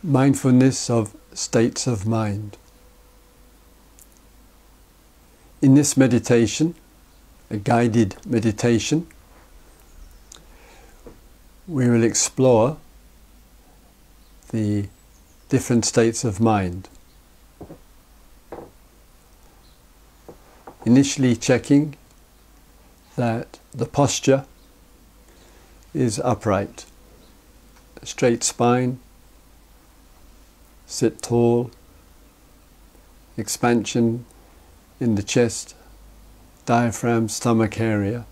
Mindfulness of states of mind. In this meditation, a guided meditation, we will explore the different states of mind. Initially checking that the posture is upright, a straight spine, sit tall, expansion in the chest, diaphragm, stomach area.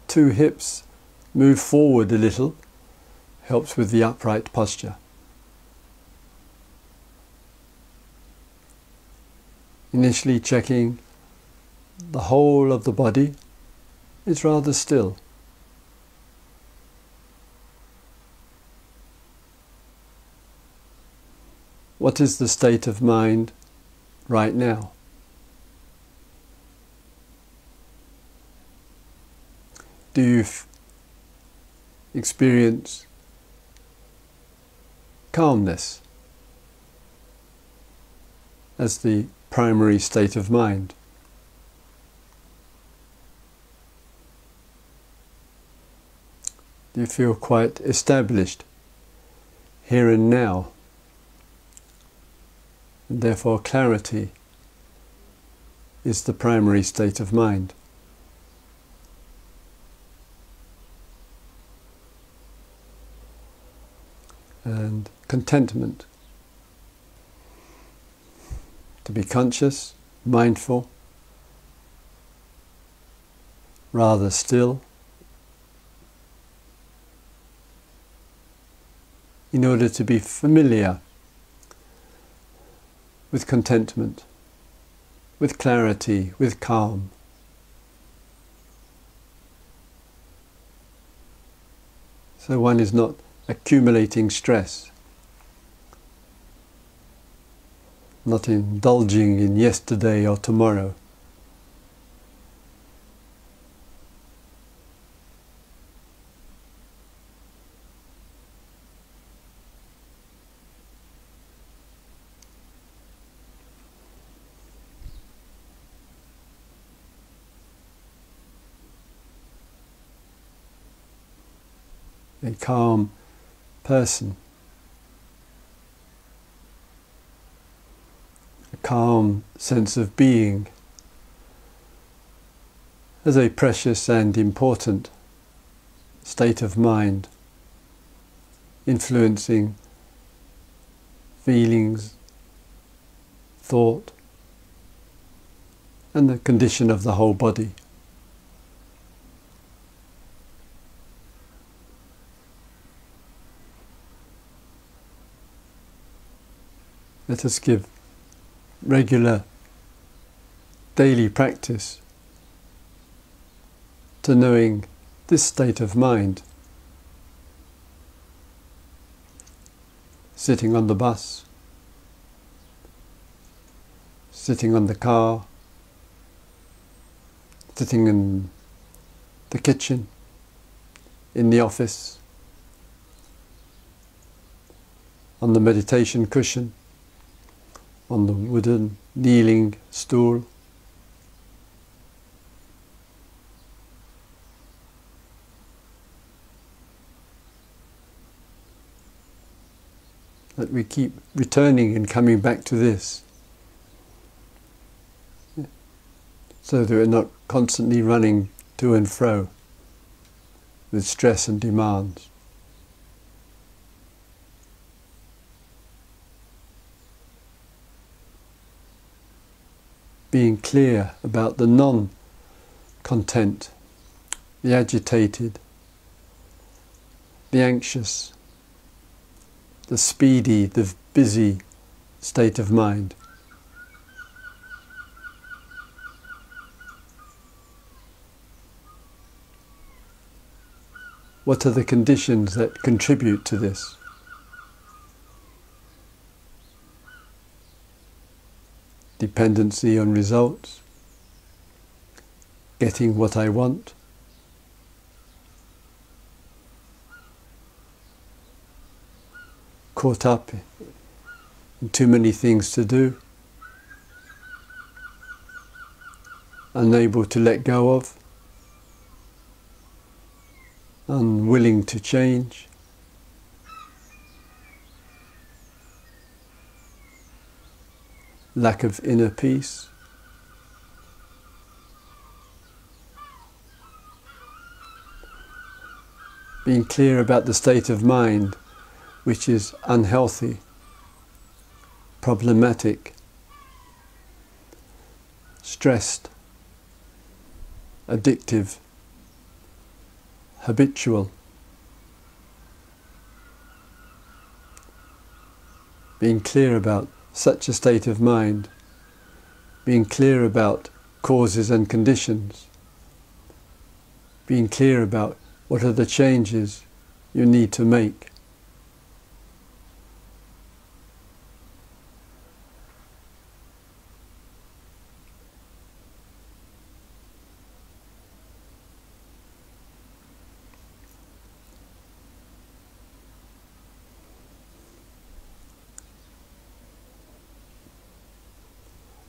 2 hips move forward a little, helps with the upright posture. Initially checking the whole of the body is rather still. What is the state of mind right now? Do you experience calmness as the primary state of mind? Do you feel quite established here and now? And therefore clarity is the primary state of mind. And contentment. To be conscious, mindful, rather still, in order to be familiar with contentment, with clarity, with calm. So one is not accumulating stress, not indulging in yesterday or tomorrow. A calm person, a calm sense of being, as a precious and important state of mind, influencing feelings, thought, and the condition of the whole body. Let us give regular daily practice to knowing this state of mind. Sitting on the bus, sitting on the car, sitting in the kitchen, in the office, on the meditation cushion, on the wooden kneeling stool. That we keep returning and coming back to this, so that we're not constantly running to and fro with stress and demands. Being clear about the non-content, the agitated, the anxious, the speedy, the busy state of mind. What are the conditions that contribute to this? Dependency on results, getting what I want, caught up in too many things to do, unable to let go of, unwilling to change. Lack of inner peace. Being clear about the state of mind which is unhealthy, problematic, stressed, addictive, habitual. Being clear about such a state of mind, being clear about causes and conditions, being clear about what are the changes you need to make.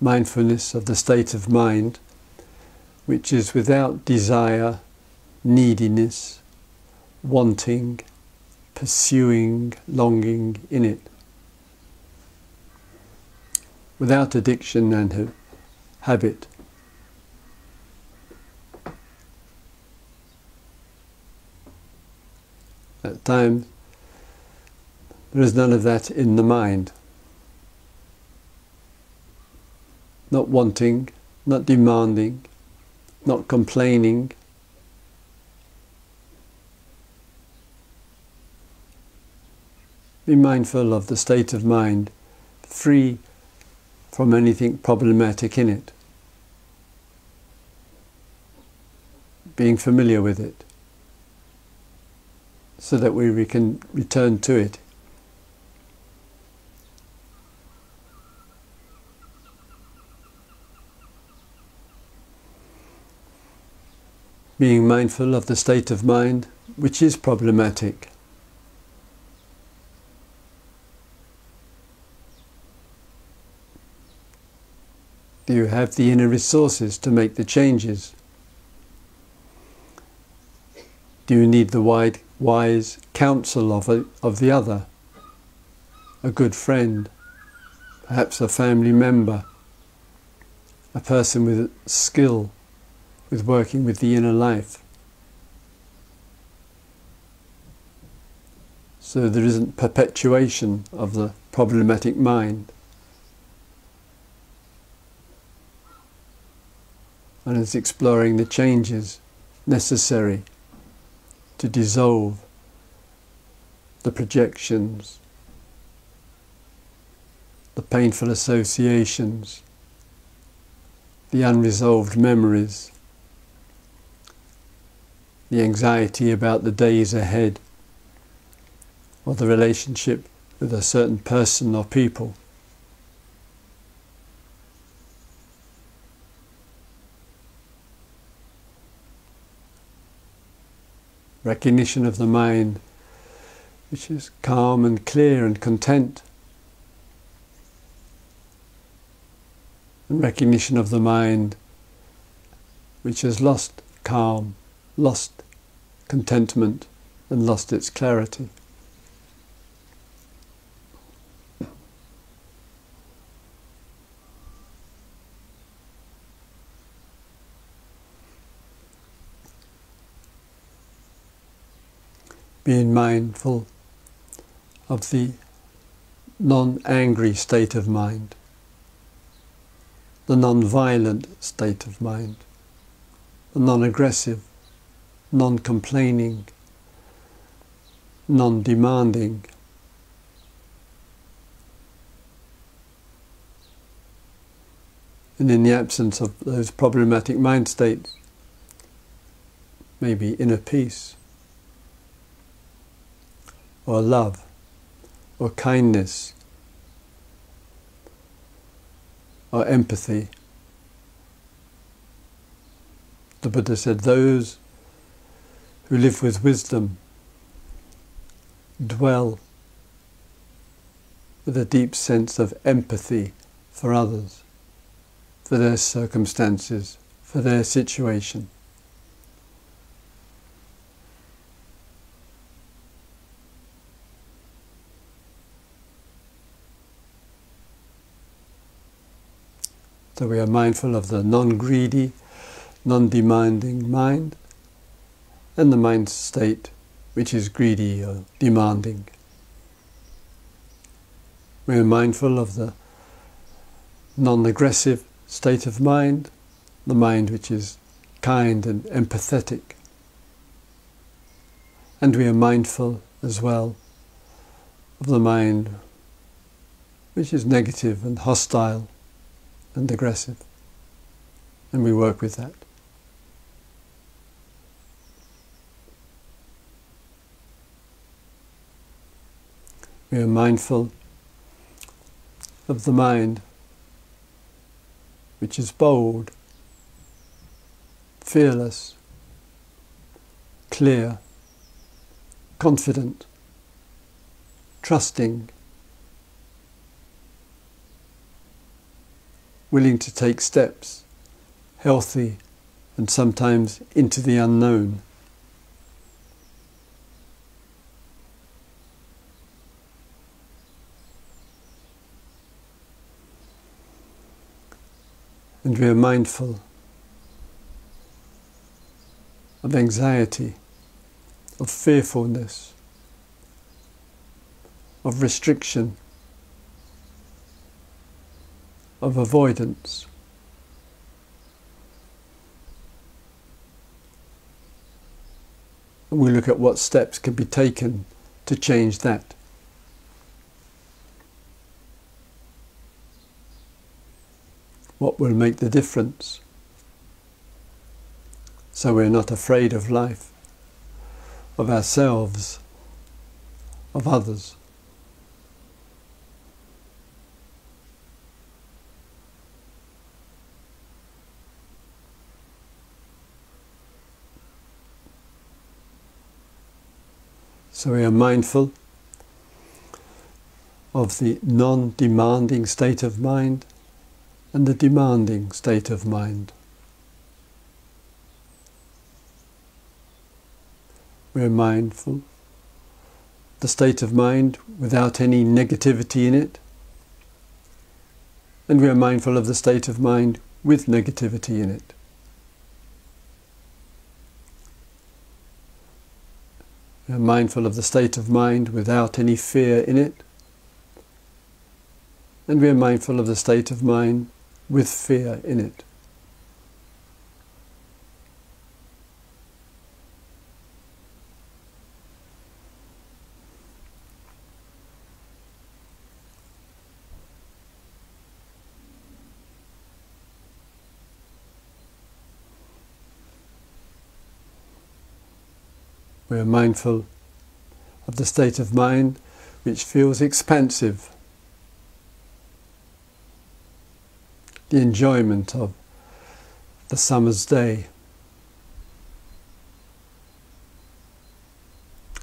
Mindfulness of the state of mind which is without desire, neediness, wanting, pursuing, longing in it. Without addiction and habit. At times, there is none of that in the mind. Not wanting, not demanding, not complaining. Be mindful of the state of mind, free from anything problematic in it. Being familiar with it, so that we can return to it. Being mindful of the state of mind which is problematic. Do you have the inner resources to make the changes? Do you need the wise counsel of the other? A good friend, perhaps a family member, a person with skill with working with the inner life. So there isn't perpetuation of the problematic mind. And it's exploring the changes necessary to dissolve the projections, the painful associations, the unresolved memories, the anxiety about the days ahead, or the relationship with a certain person or people. Recognition of the mind which is calm and clear and content. And recognition of the mind which has lost calm, lost contentment, and lost its clarity. Being mindful of the non-angry state of mind, the non-violent state of mind, the non-aggressive, non-complaining, non-demanding. And in the absence of those problematic mind states, maybe inner peace, or love, or kindness, or empathy. The Buddha said, those who live with wisdom dwell with a deep sense of empathy for others, for their circumstances, for their situation. So we are mindful of the non-greedy, non-demanding mind, and the mind state which is greedy or demanding. We are mindful of the non-aggressive state of mind, the mind which is kind and empathetic. And we are mindful as well of the mind which is negative and hostile and aggressive. And we work with that. We are mindful of the mind which is bold, fearless, clear, confident, trusting, willing to take steps, healthy and sometimes into the unknown. And we are mindful of anxiety, of fearfulness, of restriction, of avoidance. And we look at what steps can be taken to change that. What will make the difference? So we're not afraid of life, of ourselves, of others. So we are mindful of the non-demanding state of mind and the demanding state of mind. We are mindful of the state of mind without any negativity in it, and we are mindful of the state of mind with negativity in it. We are mindful of the state of mind without any fear in it, and we are mindful of the state of mind with fear in it. We are mindful of the state of mind which feels expansive, the enjoyment of the summer's day,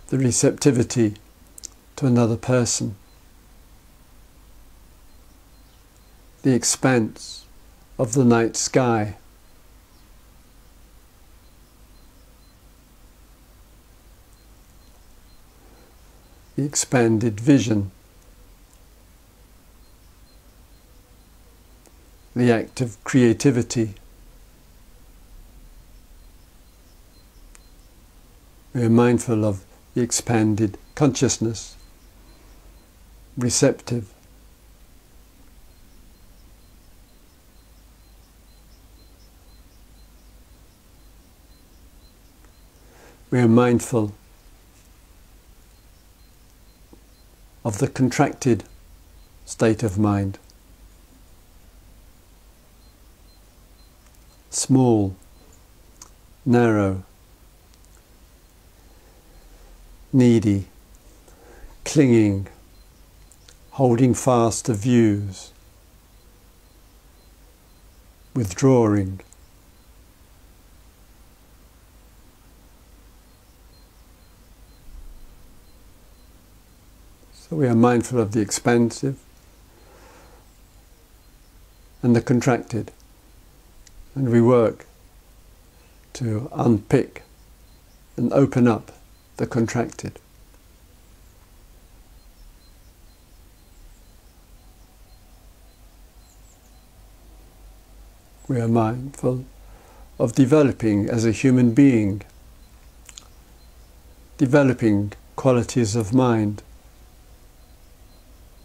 the receptivity to another person, the expanse of the night sky, the expanded vision, the act of creativity. We are mindful of the expanded consciousness, receptive. We are mindful of the contracted state of mind. Small, narrow, needy, clinging, holding fast to views, withdrawing. So we are mindful of the expansive and the contracted, and we work to unpick and open up the contracted. We are mindful of developing as a human being, developing qualities of mind,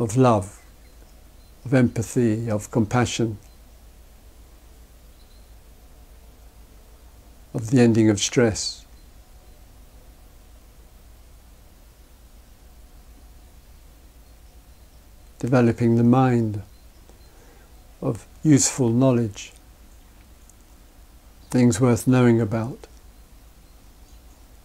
of love, of empathy, of compassion, of the ending of stress. Developing the mind of useful knowledge, things worth knowing about,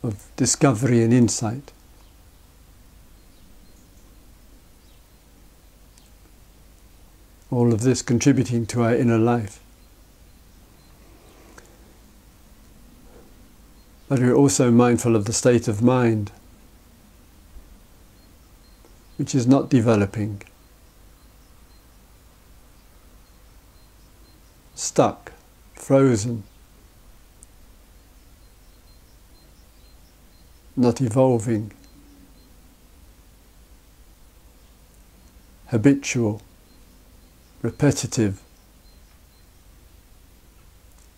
of discovery and insight. All of this contributing to our inner life. But we're also mindful of the state of mind, which is not developing, stuck, frozen, not evolving, habitual, repetitive,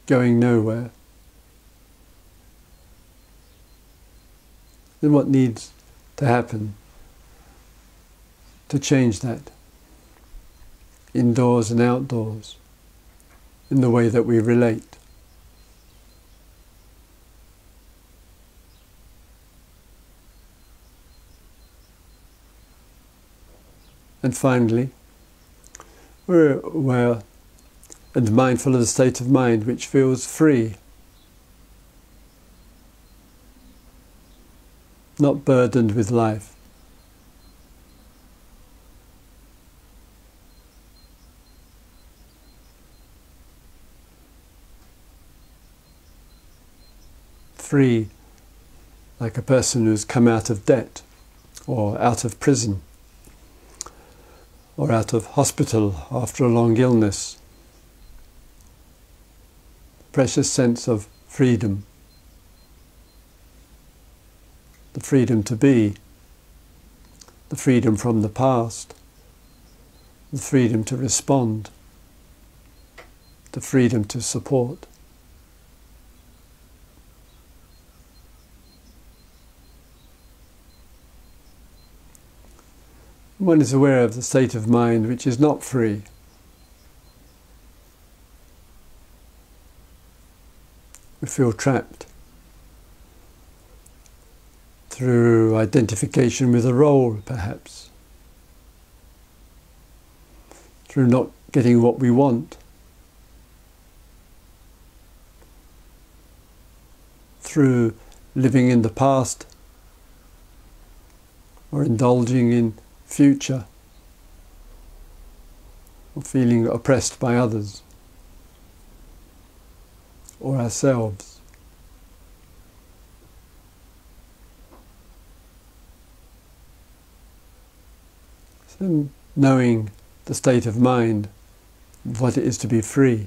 going nowhere. Then what needs to happen to change that, indoors and outdoors, in the way that we relate? And finally, we're aware and mindful of the state of mind which feels free, not burdened with life. Free, like a person who's come out of debt, or out of prison, or out of hospital after a long illness. Precious sense of freedom. The freedom to be, the freedom from the past, the freedom to respond, the freedom to support. One is aware of the state of mind which is not free. We feel trapped through identification with a role, perhaps, through not getting what we want, through living in the past or indulging in future, or feeling oppressed by others or ourselves. So knowing the state of mind, what it is to be free,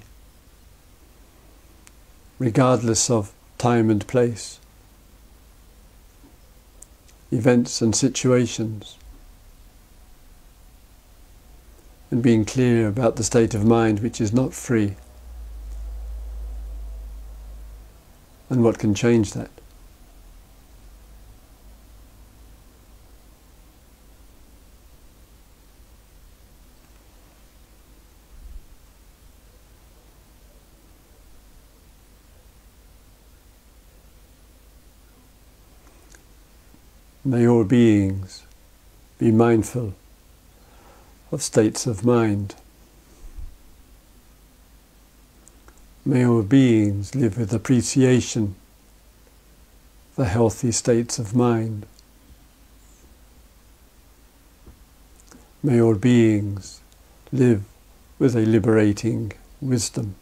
regardless of time and place, events and situations, and being clear about the state of mind which is not free, and what can change that. May all beings be mindful of states of mind. May all beings live with appreciation for healthy states of mind. May all beings live with a liberating wisdom.